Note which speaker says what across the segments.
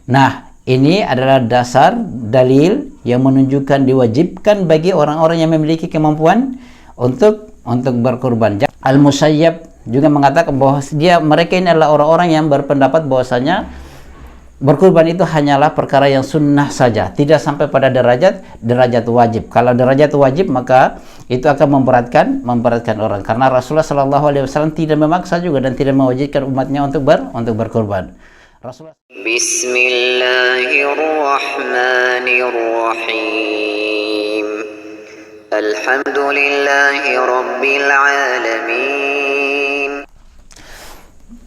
Speaker 1: Nah, ini adalah dasar dalil yang menunjukkan diwajibkan bagi orang-orang yang memiliki kemampuan untuk berkurban. Al-Musayyab juga mengatakan bahwa mereka ini adalah orang-orang yang berpendapat bahwasanya berkurban itu hanyalah perkara yang sunnah saja, tidak sampai pada derajat wajib. Kalau derajat wajib maka itu akan memberatkan orang, karena Rasulullah SAW tidak memaksa juga dan tidak mewajibkan umatnya untuk berkurban. Rasulullah
Speaker 2: Bismillahirrahmanirrahim. Alhamdulillahirabbil alamin.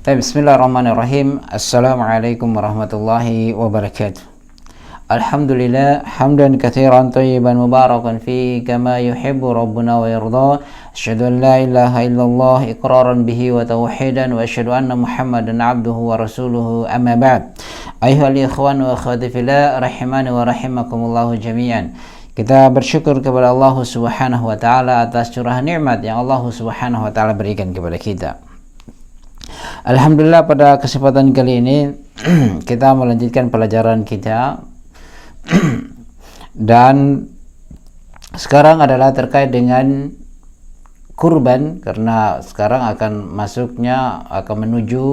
Speaker 1: Bismillahirrahmanirrahim. Assalamualaikum warahmatullahi wabarakatuh. Alhamdulillah hamdan katsiran thayyiban mubarakan fi kama yuhibbu rabbuna wa yarda. Asyhadu an la ilaha illallah iqraran bihi wa tauhidan wa asyhadu anna Muhammadan abduhu wa rasuluhu, amma ba'd. Ayyuhal ikhwan wa akhwati fillah rahimani wa rahimakumullah jami'an. Kita bersyukur kepada Allah Subhanahu wa taala atas curahan nikmat yang Allah Subhanahu wa taala berikan kepada kita. Alhamdulillah, pada kesempatan kali ini kita melanjutkan pelajaran kita dan sekarang adalah terkait dengan kurban, karena sekarang akan menuju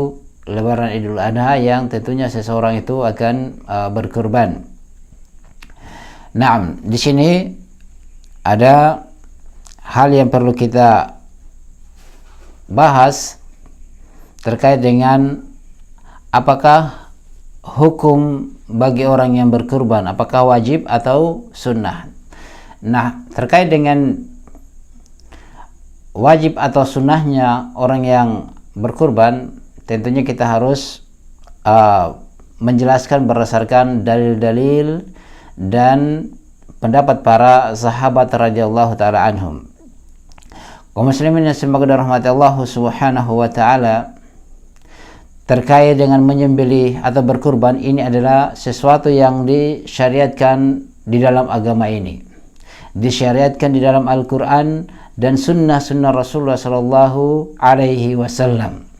Speaker 1: Lebaran Idul Adha yang tentunya seseorang itu akan berkurban. Nah, di sini ada hal yang perlu kita bahas terkait dengan apakah hukum bagi orang yang berkurban, apakah wajib atau sunnah. Nah, terkait dengan wajib atau sunnahnya orang yang berkurban, tentunya kita harus menjelaskan berdasarkan dalil-dalil dan pendapat para sahabat radhiyallahu taala anhum. Kaum muslimin yang semoga dirahmati Allah Subhanahu wa taala, terkait dengan menyembelih atau berkurban, ini adalah sesuatu yang disyariatkan di dalam agama ini, disyariatkan di dalam Al-Quran dan sunnah Rasulullah Sallallahu Alaihi Wasallam.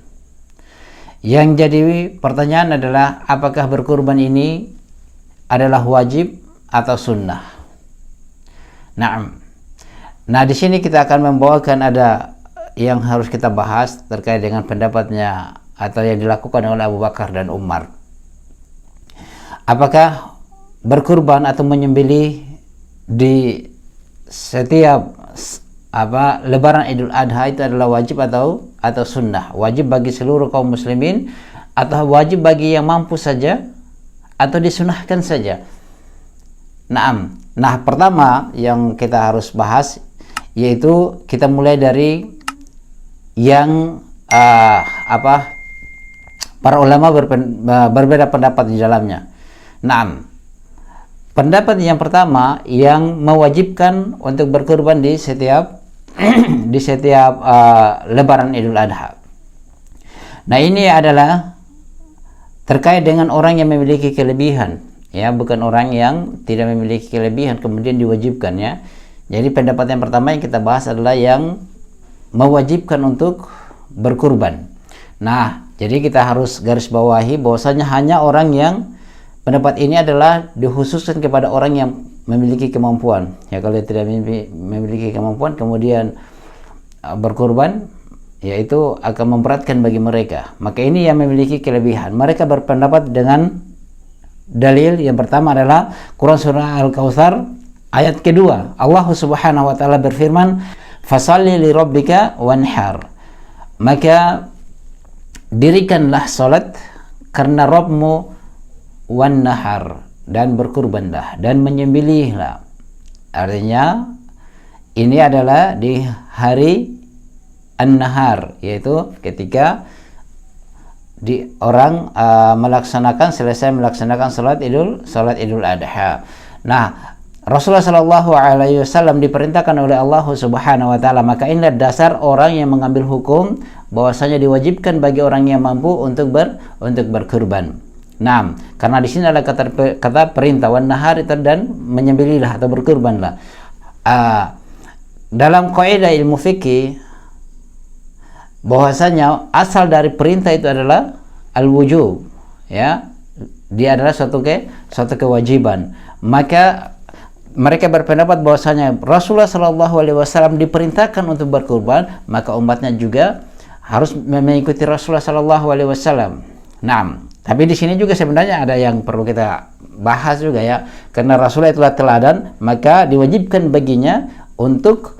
Speaker 1: Yang jadi pertanyaan adalah, apakah berkurban ini adalah wajib atau sunnah? Nah, di sini kita akan membawakan ada yang harus kita bahas terkait dengan pendapatnya atau yang dilakukan oleh Abu Bakar dan Umar. Apakah berkurban atau menyembelih di setiap Lebaran Idul Adha itu adalah wajib atau sunnah? Wajib bagi seluruh kaum muslimin atau wajib bagi yang mampu saja atau disunahkan saja? Nah, pertama yang kita harus bahas yaitu kita mulai dari yang para ulama berbeda pendapat di dalamnya. Nah, pendapat yang pertama yang mewajibkan untuk berkurban di setiap Lebaran Idul Adha. Nah, ini adalah terkait dengan orang yang memiliki kelebihan, ya, bukan orang yang tidak memiliki kelebihan kemudian diwajibkan, ya. Jadi pendapat yang pertama yang kita bahas adalah yang mewajibkan untuk berkurban. Nah, jadi kita harus garis bawahi bahwasanya hanya orang yang pendapat ini adalah dikhususkan kepada orang yang memiliki kemampuan. Ya, kalau tidak memiliki kemampuan kemudian berkurban, yaitu akan memberatkan bagi mereka. Maka ini yang memiliki kelebihan. Mereka berpendapat dengan dalil yang pertama adalah Quran surah Al-Kautsar ayat kedua. Allah Subhanahu wa taala berfirman, "Fashalli li rabbika wanhar." Maka dirikanlah salat karena Rabbmu, wan nahar, dan berkurbanlah dan menyembelihlah. Artinya ini adalah di hari an-nahar, yaitu ketika orang selesai melaksanakan salat Idul Adha. Nah, Rasulullah Shallallahu Alaihi Wasallam diperintahkan oleh Allah Subhanahu Wa Taala, maka inilah dasar orang yang mengambil hukum bahwasanya diwajibkan bagi orang yang mampu untuk berkurban. Nah, karena di sini ada kata perintah wan nahar dan menyembelihlah atau berkurbanlah. Dalam kaidah ilmu fikih bahwasanya asal dari perintah itu adalah al-wujub, ya, dia adalah suatu kewajiban. Maka mereka berpendapat bahwasanya Rasulullah Shallallahu Alaihi Wasallam diperintahkan untuk berkurban, maka umatnya juga harus mengikuti Rasulullah Shallallahu Alaihi Wasallam. Nah, tapi di sini juga sebenarnya ada yang perlu kita bahas juga ya, karena Rasulullah itulah teladan, maka diwajibkan baginya untuk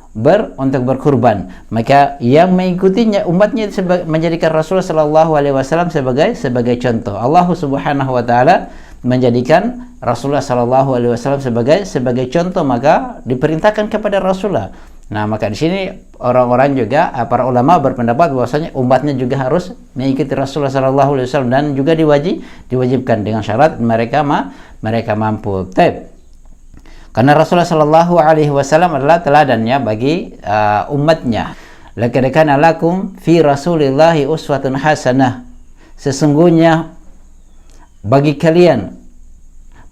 Speaker 1: berkurban. Maka yang mengikutinya umatnya menjadikan Rasulullah Shallallahu Alaihi Wasallam sebagai contoh. Allah Subhanahu Wa Taala menjadikan Rasulullah Shallallahu Alaihi Wasallam sebagai contoh, maka diperintahkan kepada Rasulullah. Nah, maka di sini orang-orang juga para ulama berpendapat bahwasanya umatnya juga harus mengikuti Rasulullah Shallallahu Alaihi Wasallam dan juga diwajibkan dengan syarat mereka mampu. Karena Rasulullah Shallallahu Alaihi Wasallam adalah teladannya bagi umatnya. Laqad kana lakum fi Rasulillahi uswatun hasanah. Sesungguhnya bagi kalian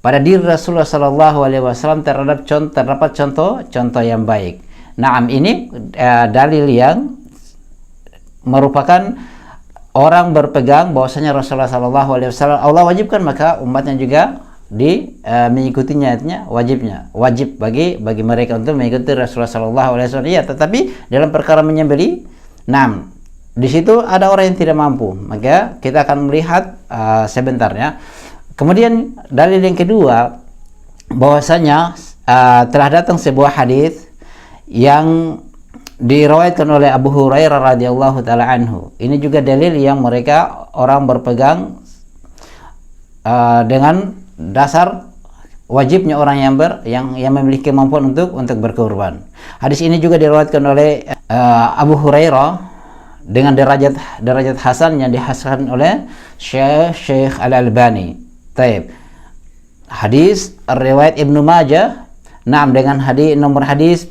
Speaker 1: pada diri Rasulullah Shallallahu Alaihi Wasallam terdapat contoh yang baik. Naam, ini dalil yang merupakan orang berpegang bahwasanya Rasulullah Shallallahu Alaihi Wasallam Allah wajibkan, maka umatnya juga mengikutinya, wajib bagi mereka untuk mengikuti Rasulullah Shallallahu Alaihi Wasallam. Ya, tetapi dalam perkara menyembelih, naam, di situ ada orang yang tidak mampu, maka kita akan melihat sebentar ya. Kemudian dalil yang kedua, bahwasanya telah datang sebuah hadis yang diriwayatkan oleh Abu Hurairah radhiyallahu taala anhu. Ini juga dalil yang mereka orang berpegang dengan dasar wajibnya orang yang memiliki kemampuan untuk berkurban. Hadis ini juga diriwayatkan oleh Abu Hurairah dengan derajat hasan yang dihasankan oleh Syekh Al-Albani. Taib. Hadis riwayat Ibnu Majah, dengan nomor hadis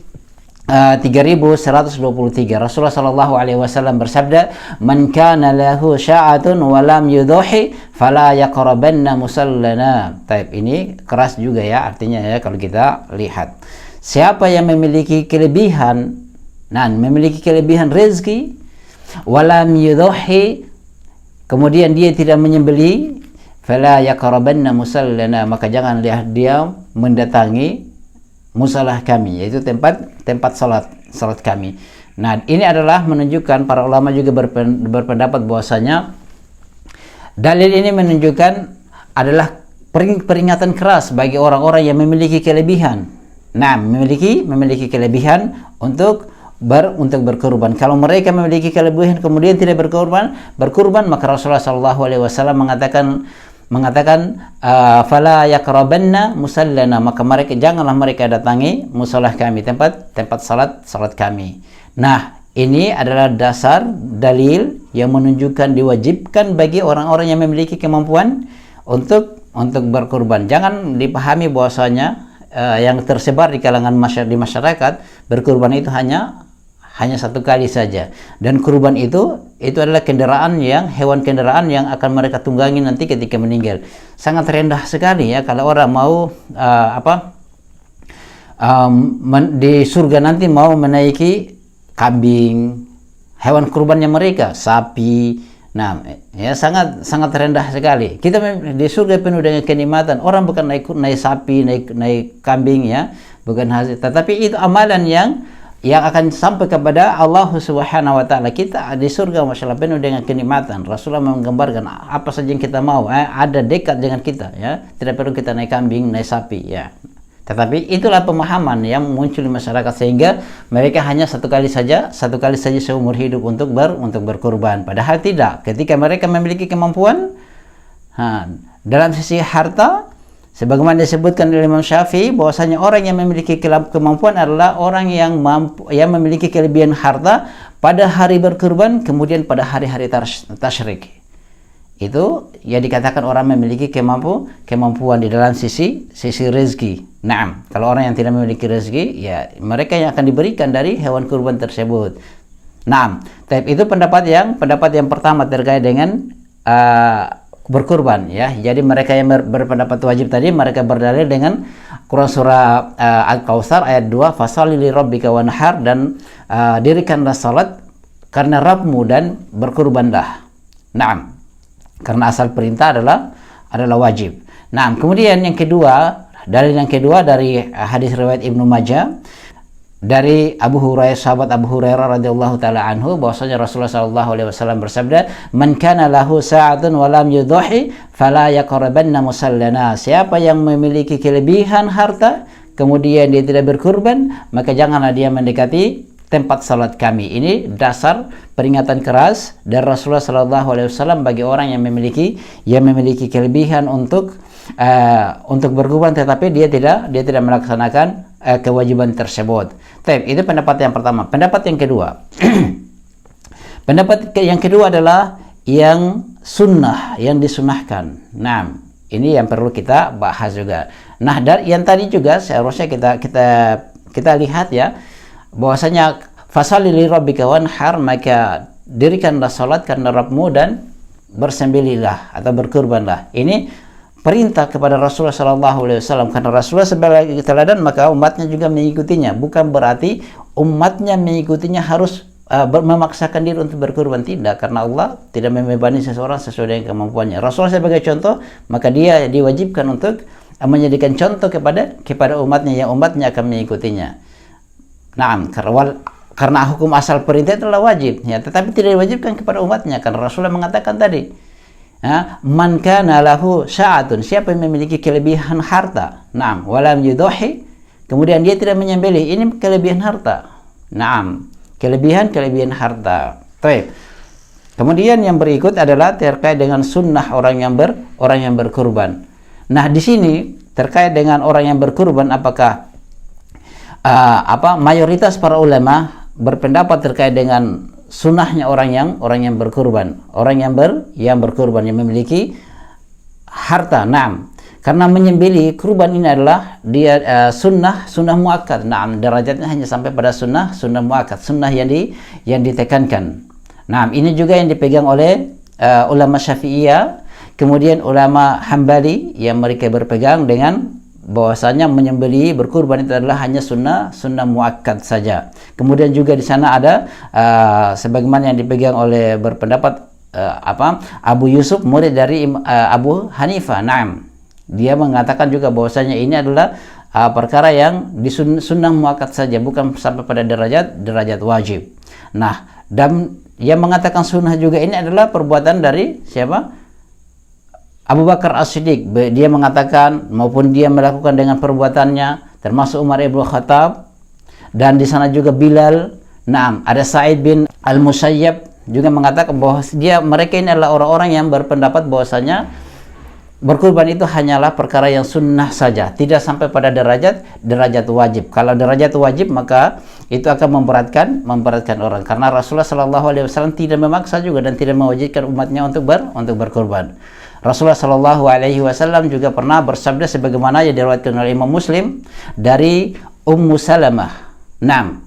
Speaker 1: 3123. Rasulullah Shallallahu Alaihi Wasallam bersabda, "Man kana lahu sya'atun wa lam yudhi fala yaqrabanna musallana." Taib, ini keras juga ya artinya ya kalau kita lihat. Siapa yang memiliki kelebihan, rezeki, wa lam yudhi, kemudian dia tidak menyembelih, fala yaqrabanna musallana, maka janganlah dia mendatangi musalah kami, yaitu tempat salat kami. Nah, ini adalah menunjukkan, para ulama juga berpendapat bahwasanya dalil ini menunjukkan adalah peringatan keras bagi orang-orang yang memiliki kelebihan. Nah, memiliki kelebihan untuk berkurban. Kalau mereka memiliki kelebihan kemudian tidak berkurban, maka Rasulullah Shallallahu Alaihi Wasallam mengatakan fala yaqrabanna musallana, maka janganlah mereka datangi musalah kami, tempat salat kami. Nah, ini adalah dasar dalil yang menunjukkan diwajibkan bagi orang-orang yang memiliki kemampuan untuk berkurban. Jangan dipahami bahwasanya yang tersebar di kalangan masyarakat berkurban itu hanya satu kali saja, dan kurban itu adalah hewan kendaraan yang akan mereka tunggangi nanti ketika meninggal. Sangat rendah sekali ya kalau orang mau di surga nanti mau menaiki kambing, hewan kurbannya mereka, sapi. Nah, ya sangat rendah sekali. Kita di surga penuh dengan kenikmatan. Orang bukan naik sapi, naik kambing ya, bukan hasil, tetapi itu amalan yang akan sampai kepada Allah Subhanahu wa taala. Kita di surga masyaallah penuh dengan kenikmatan. Rasulullah menggambarkan apa saja yang kita mau ada dekat dengan kita ya. Tidak perlu kita naik kambing, naik sapi ya. Tetapi itulah pemahaman yang muncul di masyarakat sehingga mereka hanya satu kali saja seumur hidup untuk berkurban. Padahal tidak. Ketika mereka memiliki kemampuan dalam sisi harta, sebagaimana disebutkan oleh Imam Syafi'i bahwasanya orang yang memiliki kemampuan adalah orang yang memiliki kelebihan harta pada hari berkurban, kemudian pada hari-hari tasyrik. Itu ya dikatakan orang memiliki kemampuan di dalam sisi rezeki. Naam, kalau orang yang tidak memiliki rezeki, ya mereka yang akan diberikan dari hewan kurban tersebut. Naam, itu pendapat yang pertama terkait dengan berkurban ya. Jadi mereka yang berpendapat wajib tadi, mereka berdalil dengan Quran surah Al-Kautsar ayat 2, fasholli li rabbika wanhar, dan dirikanlah salat karena Rabbmu dan berkurbanlah. Naam. Karena asal perintah adalah adalah wajib. Nah, kemudian yang kedua, dalil yang kedua dari hadis riwayat Ibnu Majah dari Abu Hurairah, sahabat Abu Hurairah radhiyallahu taala anhu, bahwasanya Rasulullah sallallahu alaihi wasallam bersabda, "Man kana lahu sa'atun wa lam yudhi fala yaqrabanna musallana." Siapa yang memiliki kelebihan harta kemudian dia tidak berkurban, maka janganlah dia mendekati tempat salat kami. Ini dasar peringatan keras dari Rasulullah sallallahu alaihi wasallam bagi orang yang memiliki kelebihan untuk berkurban, tetapi dia tidak melaksanakan kewajiban tersebut. Baik, itu pendapat yang pertama. Pendapat yang kedua, pendapat yang kedua adalah yang sunnah, yang disunahkan. Nah, ini yang perlu kita bahas juga. Nah, dari yang tadi juga seharusnya kita lihat ya, bahwasanya fasali li rabbika wanhar, maka dirikanlah salat karena Rabbmu dan bersembelihlah atau berkurbanlah. Ini perintah kepada Rasulullah SAW, karena Rasulullah sebagai teladan maka umatnya juga mengikutinya. Bukan berarti umatnya mengikutinya harus memaksakan diri untuk berkurban, tidak, karena Allah tidak membebani seseorang sesuai dengan kemampuannya. Rasulullah sebagai contoh, maka dia diwajibkan untuk menjadikan contoh kepada umatnya, yang umatnya akan mengikutinya. Nah, karena hukum asal perintah adalah wajib, ya, tetapi tidak diwajibkan kepada umatnya, karena Rasulullah mengatakan tadi, man kana lahu sa'atun, siapa yang memiliki kelebihan harta, na'am, walam yudhi, kemudian dia tidak menyembelih, ini kelebihan harta. Na'am, kelebihan harta. Baik. Kemudian yang berikut adalah terkait dengan sunnah orang yang berkurban. Nah, di sini terkait dengan orang yang berkurban, apakah mayoritas para ulama berpendapat terkait dengan sunnahnya orang yang berkurban, orang yang berkurban yang memiliki harta. Naam, karena menyembelih kurban ini adalah dia sunnah muakkad. Naam, derajatnya hanya sampai pada sunnah muakkad, sunnah yang ditekankan. Naam, ini juga yang dipegang oleh ulama Syafi'iyah, kemudian ulama Hambali yang mereka berpegang dengan bahwasanya menyembelih berkurban itu adalah hanya sunnah muakkad saja. Kemudian juga di sana ada sebagaimana yang dipegang oleh berpendapat Abu Yusuf, murid dari Abu Hanifah. Naam, dia mengatakan juga bahwasanya ini adalah perkara yang di sunnah muakkad saja, bukan sampai pada derajat wajib. Nah, dan yang mengatakan sunnah juga ini adalah perbuatan dari siapa? Abu Bakar As-Siddiq. Dia mengatakan maupun dia melakukan dengan perbuatannya, termasuk Umar ibn Khattab, dan di sana juga Bilal. Naam, ada Sa'id bin Al-Musayyab juga mengatakan bahwa mereka ini adalah orang-orang yang berpendapat bahwasanya berkurban itu hanyalah perkara yang sunnah saja, tidak sampai pada derajat wajib. Kalau derajat wajib maka itu akan memberatkan orang, karena Rasulullah SAW tidak memaksa juga dan tidak mewajibkan umatnya untuk berkurban. Rasulullah SAW juga pernah bersabda sebagaimana yang diriwayatkan oleh Imam Muslim dari Ummu Salamah. Naam,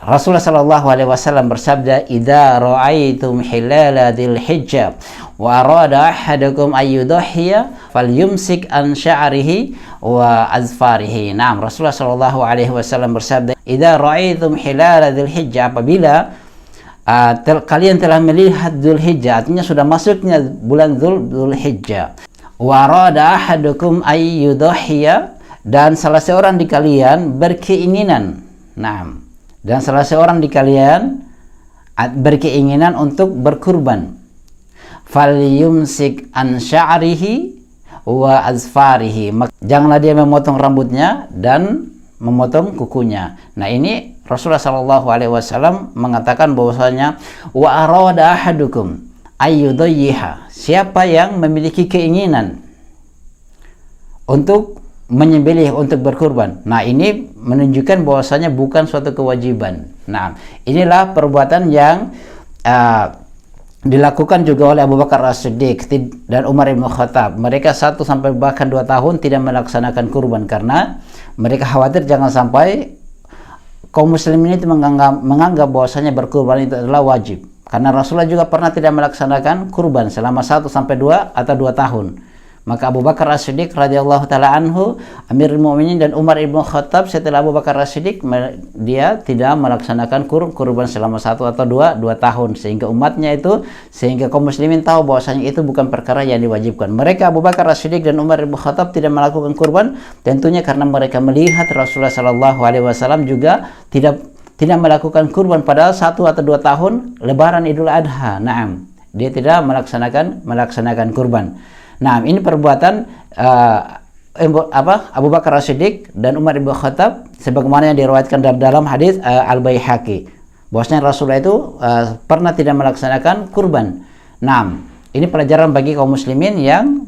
Speaker 1: Rasulullah SAW bersabda, "Idza ra'aitum hilala dzil hijjah wa arada ahadukum ayyudhiya falyumsik an sya'rihi wa azfarihi." Naam, Rasulullah SAW bersabda, "Idza ra'aitum hilala dzil hijjah," apabila kalian telah melihat Dzulhijjah, artinya sudah masuknya bulan Dzulhijjah. Wa arada ahadukum ayyudhiya, dan salah seorang di kalian berkeinginan. Naam, dan salah seorang di kalian berkeinginan untuk berkurban. Falyumsik an sya'rihi wa azfarihi, janganlah dia memotong rambutnya dan memotong kukunya. Nah, ini Rasulullah SAW mengatakan bahwasanya wa arada ahadukum ayyudhiha, siapa yang memiliki keinginan untuk menyembelih, untuk berkurban. Nah, ini menunjukkan bahwasanya bukan suatu kewajiban. Nah, inilah perbuatan yang dilakukan juga oleh Abu Bakar As-Siddiq dan Umar ibn Khattab. Mereka 1 sampai bahkan 2 tahun tidak melaksanakan kurban karena mereka khawatir jangan sampai kaum muslimin itu menganggap bahwasanya berkurban itu adalah wajib. Karena Rasulullah juga pernah tidak melaksanakan kurban selama 1 sampai 2 atau 2 tahun. Maka Abu Bakar As-Siddiq radhiyallahu taala anhu, Amirul Mukminin, dan Umar ibn Khattab setelah Abu Bakar As-Siddiq, dia tidak melaksanakan kurban selama 1 atau 2 tahun, sehingga umatnya itu, sehingga kaum muslimin tahu bahwasanya itu bukan perkara yang diwajibkan. Mereka Abu Bakar As-Siddiq dan Umar ibn Khattab tidak melakukan kurban tentunya karena mereka melihat Rasulullah sallallahu alaihi wasallam juga tidak melakukan kurban pada 1 atau 2 tahun Lebaran Idul Adha. Naam, dia tidak melaksanakan kurban. Nah, ini perbuatan Abu Bakar As-Siddiq dan Umar ibn Khattab sebagaimana yang diriwayatkan dalam hadis Al-Baihaqi, bahwasanya Rasulullah itu pernah tidak melaksanakan kurban. Nah, ini pelajaran bagi kaum muslimin yang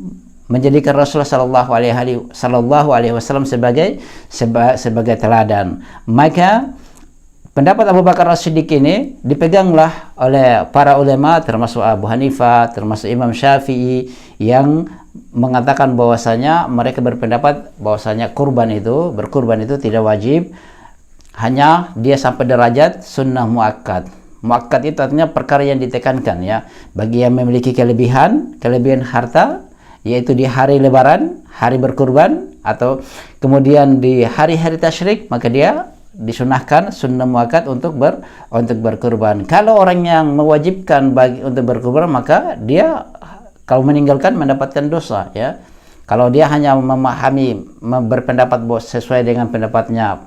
Speaker 1: menjadikan Rasulullah sallallahu alaihi wasallam sebagai teladan. Maka pendapat Abu Bakar As-Siddiq ini dipeganglah oleh para ulama, termasuk Abu Hanifah, termasuk Imam Syafi'i, yang mengatakan bahwasanya mereka berpendapat bahwasanya berkurban itu tidak wajib, hanya dia sampai derajat sunnah muakkad. Muakkad itu artinya perkara yang ditekankan, ya, bagi yang memiliki kelebihan harta, yaitu di hari Lebaran, hari berkurban, atau kemudian di hari-hari tasyrik, maka dia disunahkan sunnah muakkad untuk berkurban. Kalau orang yang mewajibkan untuk berkurban, maka dia kalau meninggalkan mendapatkan dosa, ya. Kalau dia hanya berpendapat sesuai dengan pendapatnya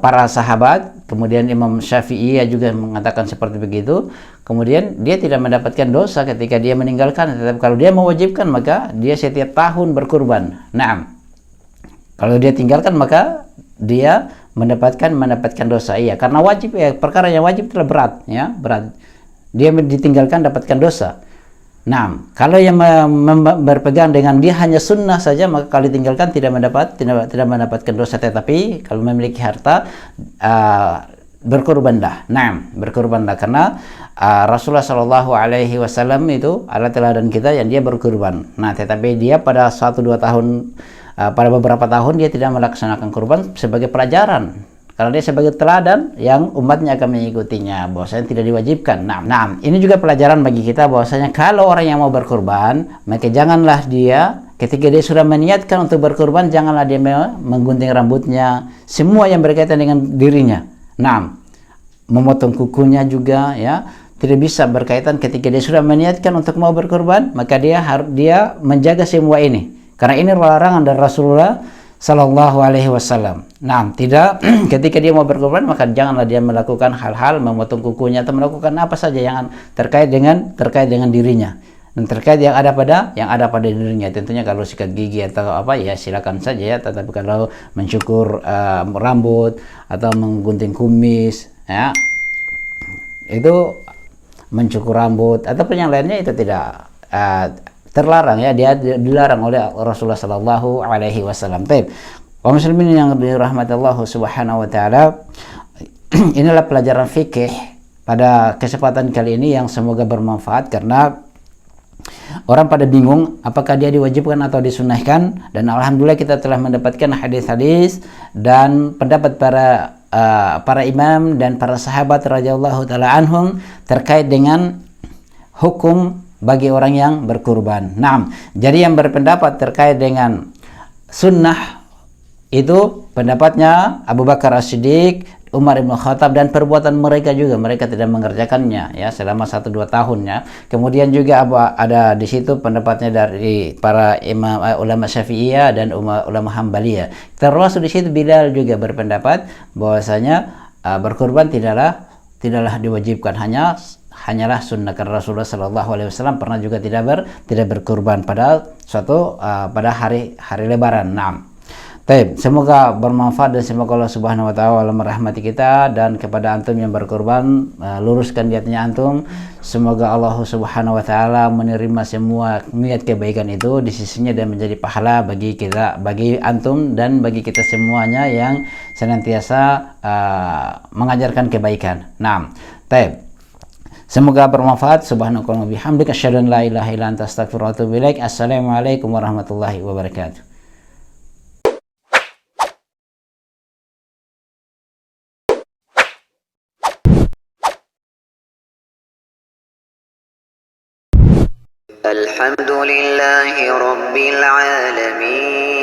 Speaker 1: para sahabat, kemudian Imam Syafi'i juga mengatakan seperti begitu, kemudian dia tidak mendapatkan dosa ketika dia meninggalkan. Tetapi kalau dia mewajibkan, maka dia setiap tahun berkurban. Nah, kalau dia tinggalkan, maka dia mendapatkan dosa. Iya, karena wajib, ya, perkara yang wajib telah berat, ya, berat. Dia ditinggalkan dapatkan dosa. Nah, kalau yang berpegang dengan dia hanya sunnah saja, maka kalau ditinggalkan tidak mendapatkan dosa. Tetapi kalau memiliki harta, berkurbanlah. Nah, berkurbanlah karena Rasulullah Shallallahu Alaihi Wasallam itu adalah teladan kita yang dia berkurban. Nah, tetapi dia pada 1-2 tahun, pada beberapa tahun dia tidak melaksanakan kurban sebagai pelajaran. Karena dia sebagai teladan yang umatnya akan mengikutinya, bahwasanya tidak diwajibkan. Nah, ini juga pelajaran bagi kita bahwasanya kalau orang yang mau berkurban, maka janganlah dia ketika dia sudah meniatkan untuk berkurban, janganlah dia menggunting rambutnya, semua yang berkaitan dengan dirinya. Nah, memotong kukunya juga, ya, tidak bisa berkaitan ketika dia sudah meniatkan untuk mau berkurban, maka dia menjaga semua ini. Karena ini larangan dari Rasulullah Sallallahu Alaihi Wasallam. Nah, tidak ketika dia mau berkurban, maka janganlah dia melakukan hal-hal memotong kukunya atau melakukan apa saja yang terkait dengan dirinya dan terkait yang ada pada dirinya. Tentunya kalau sikat gigi atau apa, ya silakan saja, ya. Tetapi kalau mencukur rambut atau menggunting kumis, ya, itu mencukur rambut ataupun yang lainnya itu tidak terlarang, ya, dia dilarang oleh Rasulullah Sallallahu Alaihi Wasallam. Baik, kaum muslimin yang dirahmati Allah Subhanahu Wa Taala, inilah pelajaran fikih pada kesempatan kali ini yang semoga bermanfaat, karena orang pada bingung apakah dia diwajibkan atau disunahkan, dan alhamdulillah kita telah mendapatkan hadis-hadis dan pendapat para imam dan para sahabat radhiyallahu taala anhum terkait dengan hukum bagi orang yang berkurban. Nah, jadi yang berpendapat terkait dengan sunnah itu pendapatnya Abu Bakar As-Siddiq, Umar ibn Khattab, dan perbuatan mereka juga, mereka tidak mengerjakannya, ya, selama 1-2 tahunnya. Kemudian juga ada di situ pendapatnya dari para imam ulama Syafi'iyah dan ulama Hambaliyah. Termasuk di situ Bilal juga berpendapat bahwasanya berkurban tidaklah diwajibkan, hanyalah sunnah, karena Rasulullah Sallallahu Alaihi Wasallam pernah juga tidak berkurban pada pada hari Lebaran. Nah, semoga bermanfaat dan semoga Allah Subhanahu Wa Taala merahmati kita, dan kepada antum yang berkurban, luruskan niatnya antum. Semoga Allah Subhanahu Wa Taala menerima semua niat kebaikan itu di sisinya dan menjadi pahala bagi kita, bagi antum dan bagi kita semuanya yang senantiasa mengajarkan kebaikan. Nah, semoga bermanfaat. Subhanakallahumma bihamdika asyhadu an la ilaha illa anta astaghfiruka wa atubu ilaik. Assalamualaikum warahmatullahi wabarakatuh.
Speaker 2: الحمد لله رب العالمين